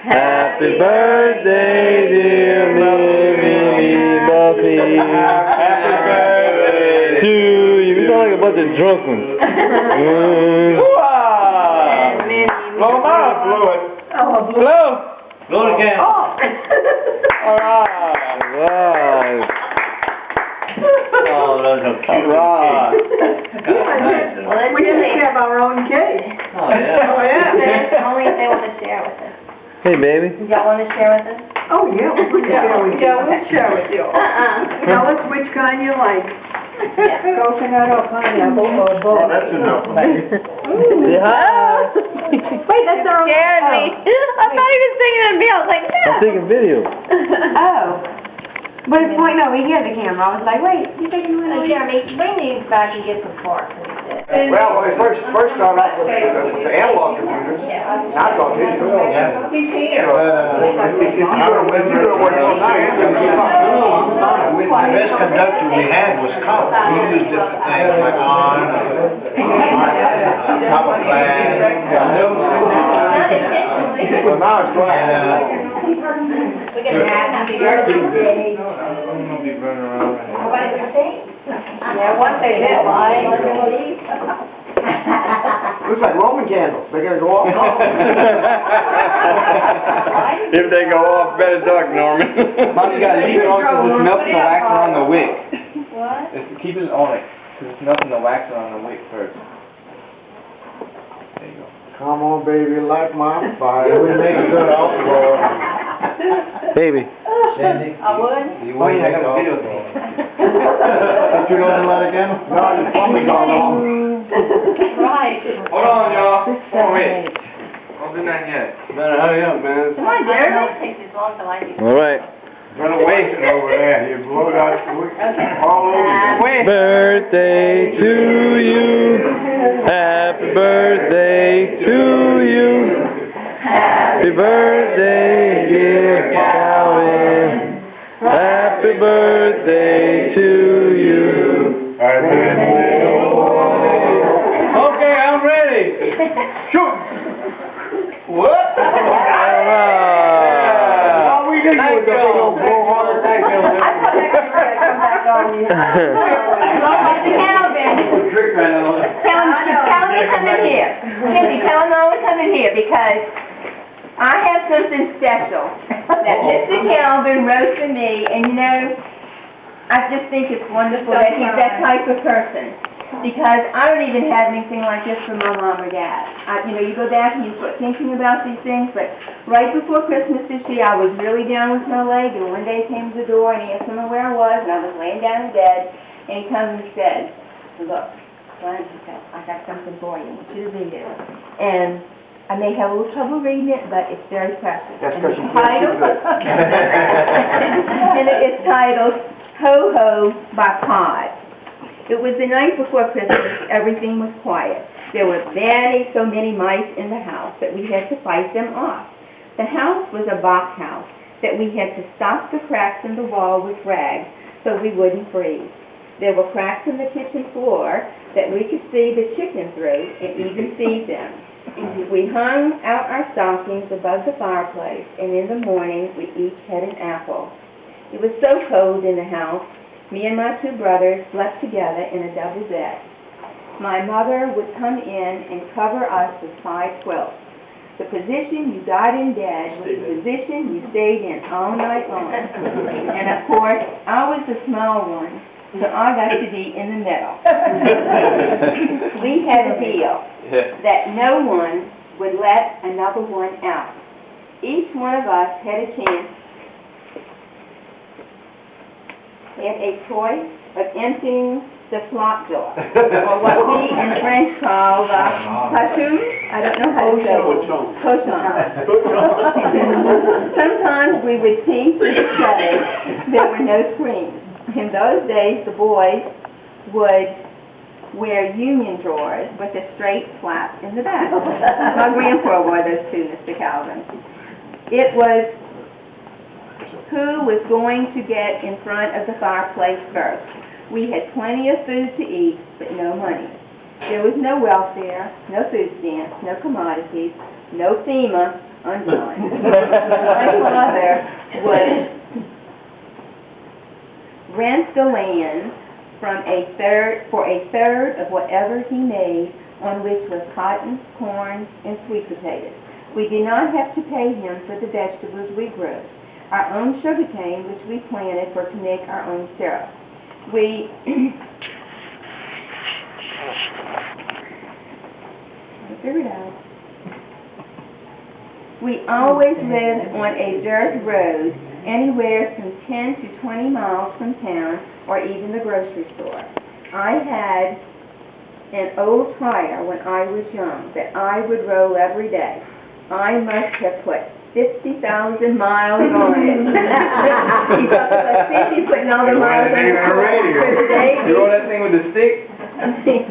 Happy birthday, dear Mimi Buffy. Happy birthday to you. We sound like a bunch of drunk ones. Blow them out. Blow it. Oh, Blow. Blow it again. Oh. All right. Right. Oh, those are cute. Right. We didn't have our own cake. Oh, yeah. Oh, yeah. Only if they want to share with us. Hey, baby. Y'all want to share with us? Oh, yeah, we'll share with you. Yeah, we'll share with you. Tell us which kind you like. Coconut or pineapple or both. Oh, that's enough. Yeah. Wait, that's our own. Scared me. I thought he was singing on me. I was like, no. I'm taking video. Oh. But it's point, no, he had the camera. I was like, wait, you taking one? Jeremy, bring these back and get some forks. Well, when we first started off with the analog computers, I thought digital. He's here. If you were working all night, The best conductor we had was copper. We used different things like on, copper flag. well, now it's glass. We're going to have happy birthday. Yeah, one day did, Looks like Roman candles. They're gonna go off. If they go off, better duck, Norman. Mom, you gotta leave it on because it's melting the wax around the wick. What? Keep it on it, because it's melting the wax around the wick first. There you go. Come on, baby, light my fire. We make a good outdoor. Baby. Sandy? I would. You want, I got a video thing. Don't you know the light again? No, the plumbing's all on. Right. Hold on, y'all. Wait. Don't do nothing yet. Better hurry up, man. Come on, Jeremy. It takes as long to light these. All right. Gonna waste it over there. You blow it out all over. Happy birthday to you. Happy birthday to you. Happy birthday, dear Calvin. Happy birthday to you. Okay, I'm ready. Shoot. What? All we did was a big old blowhard. I thought that was going to come back on you. Calvin. Trick right now. Tell him to come in here. Cindy, tell him to come in here because I have something special that Mr. Calvin wrote for me, and you know, I just think it's wonderful that he's that type of person. Because I don't even have anything like this for my mom or dad. You go back and you start thinking about these things, but right before Christmas this year, I was really down with my leg, and one day he came to the door and he asked me where I was, and I was laying down in bed, and he comes and said, look, son, I got something for you. I want you to read it. And I may have a little trouble reading it, but it's very precious. That's because you can't see good. And it's titled Ho Ho by Pod. It was the night before Christmas. Everything was quiet. There were so many mice in the house that we had to fight them off. The house was a box house that we had to stop the cracks in the wall with rags so we wouldn't freeze. There were cracks in the kitchen floor that we could see the chicken through and even feed them. We hung out our stockings above the fireplace, and in the morning we each had an apple. It was so cold in the house. Me and my two brothers slept together in a double bed. My mother would come in and cover us with 5 quilts. The position you got in bed was the position you stayed in all night long. And of course, I was the small one, so I got to be in the middle. We had a deal that no one would let another one out. Each one of us had a chance and a choice of emptying the flop jar, or what we in French call the cochon. I don't know how to say it. Cochon. Sometimes we would tease each other. There were no screens. In those days, the boys would wear union drawers with a straight flap in the back. My grandpa wore those too, Mr. Calvin. It was who was going to get in front of the fireplace first. We had plenty of food to eat, but no money. There was no welfare, no food stamps, no commodities, no FEMA, unkind. My father would rent the land for a third of whatever he made, on which was cotton, corn, and sweet potatoes. We did not have to pay him for the vegetables we grew. Our own sugar cane, which we planted for to make our own syrup. We figure it out. We always lived on a dirt road, anywhere from 10 to 20 miles from town or even the grocery store. I had an old tire when I was young that I would roll every day. I must have put 50,000 miles on it. She's putting all the miles on it for the day. You roll that thing with the stick?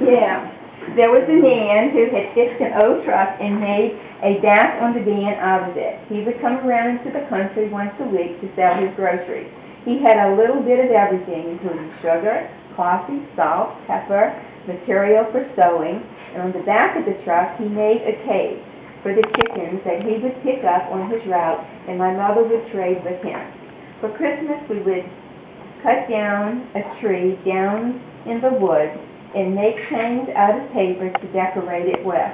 Yeah. There was a man who had fixed an old truck and made a dash on the van out of it. He would come around into the country once a week to sell his groceries. He had a little bit of everything, including sugar, coffee, salt, pepper, material for sewing, and on the back of the truck he made a cage for the chickens that he would pick up on his route, and my mother would trade with him. For Christmas we would cut down a tree down in the woods and make chains out of paper to decorate it with.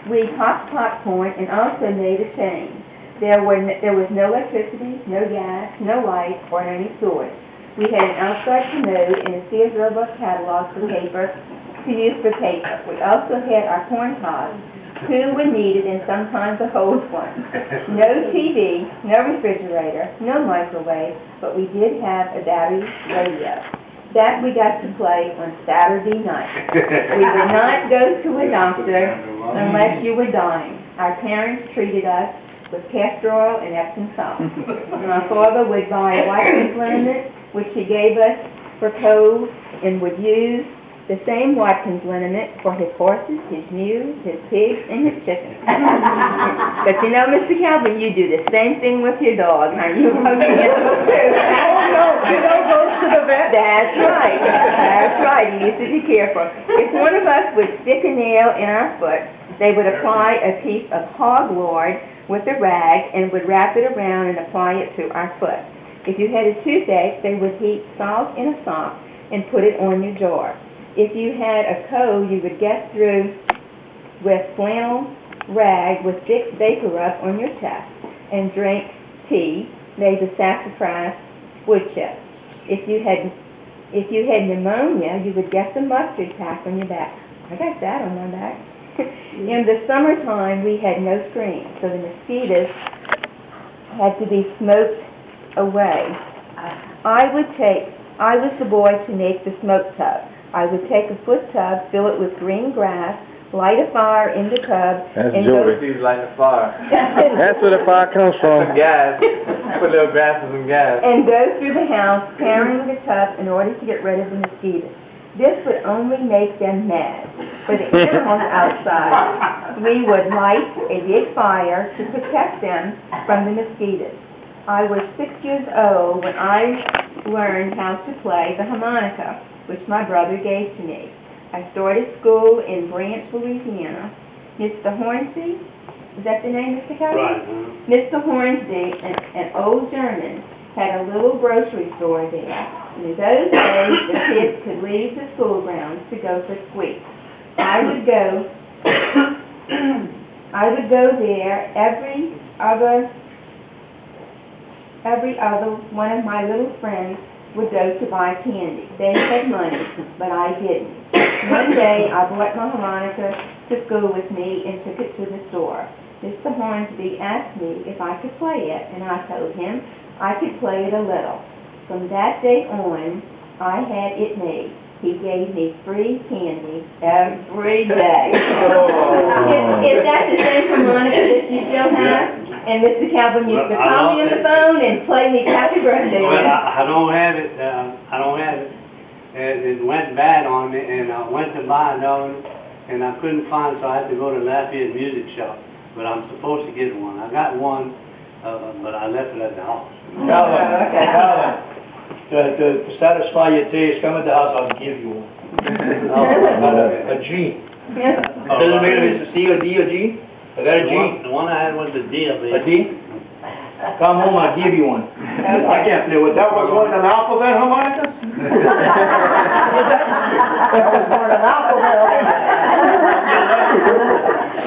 We popped popcorn and also made a chain. There was no electricity, no gas, no light, or any sewage. We had an outside commode and a Sears Roebuck catalog for paper to use for paper. We also had our corn cobs, 2 when needed and sometimes a hose one. No TV, no refrigerator, no microwave, but we did have a battery radio. That we got to play on Saturday night. We would not go to a doctor unless you were dying. Our parents treated us with castor oil and Epsom salt. My father would buy a Watkins liniment, which he gave us for cold, and would use the same Watkins liniment for his horses, his mules, his pigs, and his chickens. But you know, Mr. Calvin, you do the same thing with your dog, huh? You hook him up too. Oh, no, you don't go to the vet. That's right. That's right. You used to be careful. If one of us would stick a nail in our foot, they would apply a piece of hog lard with a rag and would wrap it around and apply it to our foot. If you had a toothache, they would heat salt in a sock and put it on your jaw. If you had a cold, you would get through with flannel rag with Vicks Vapor Rub on your chest and drink tea made with sassafras wood chips. If you had pneumonia, you would get the mustard pack on your back. I got that on my back. In the summertime, we had no screens, so the mosquitoes had to be smoked away. I was the boy to make the smoke tub. I would take a foot tub, fill it with green grass, light a fire in the tub, That's and Joey. He's lighting a fire. That's where the fire comes from. Some gas. Put a little grass and some gas. and go through the house carrying the tub in order to get rid of the mosquitoes. This would only make them mad. For the animals outside, we would light a big fire to protect them from the mosquitoes. I was 6 years old when I learned how to play the harmonica, which my brother gave to me. I started school in Branch, Louisiana. Mr. Hornsey, is that the name, Mr. Kelly? Right. Mr. Hornsey, an old German, had a little grocery store there. And in those days, the kids could leave the school grounds to go for sweets. I would go there every other one of my little friends would go to buy candy. They had money, but I didn't. One day, I brought my harmonica to school with me and took it to the store. Mr. Hornsby asked me if I could play it, and I told him I could play it a little. From that day on, I had it made. He gave me free candy every day. Is that the same harmonica that you still have? And Mr. Calvin used to call me on the phone and play me happy birthday. Well, I don't have it, And it went bad on me, and I went to buy another one, and I couldn't find it, so I had to go to Lafayette Music Shop. But I'm supposed to get one. I got one, but I left it at the house. Calvin, to satisfy your taste, come at the house, I'll give you one. A G. Yeah. Doesn't matter if it's a C or D or G? I got a G. The one I had was a D, I believe. A D? Come home, I'll give you one. I can't play with That was one an alphabet harmonica? That was one an alphabet harmonica.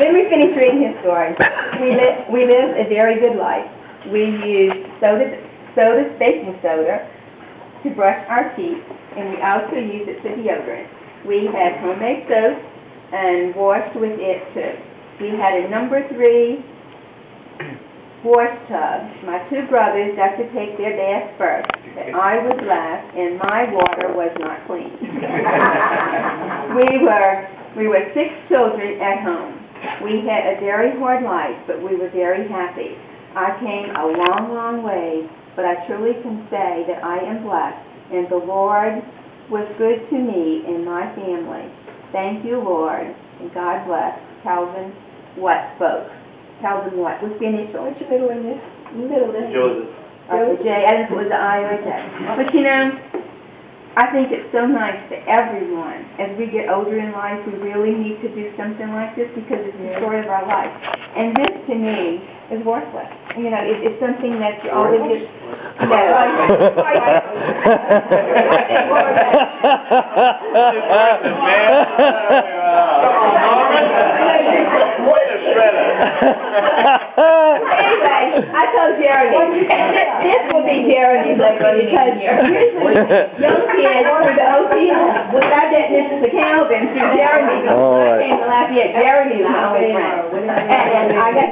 Let me finish reading his story. We lived a very good life. We used baking soda to brush our teeth, and we also used it for deodorant. We had homemade soap and washed with it too. We had a number 3 wash tub. My 2 brothers got to take their bath first, but I was last, and my water was not clean. We were 6 children at home. We had a very hard life, but we were very happy. I came a long, long way, but I truly can say that I am blessed, and the Lord was good to me and my family. Thank you, Lord, and God bless. Calvin Watt, folks. Calvin Watt. What's the initial? What's your middle initial? Joseph. J. I didn't know it was the I or a J. But you know, I think it's so nice that everyone, as we get older in life, we really need to do something like this because it's the story of our life. And this, to me, is worthless. You know, it's something that you always just... Anyway, I told Jeremy, this will be Jeremy's lesson because usually young kids through the OT, without that Mrs. Calvin, through Jeremy, All right. I came to Lafayette, Jeremy was my only friend. And I got